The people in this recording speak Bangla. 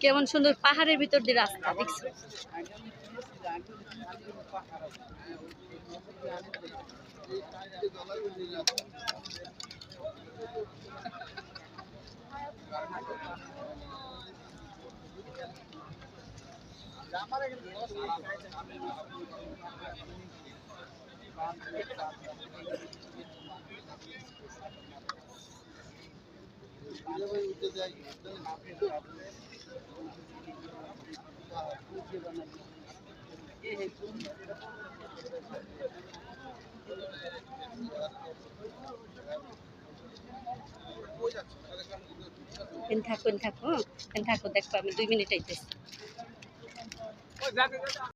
কেমন সুন্দর পাহাড়ের ভিতর দিয়ে রাস্তা দেখছো। থাকো থাকো থাকো, দেখো আমি 2 মিনিট আইতেছি।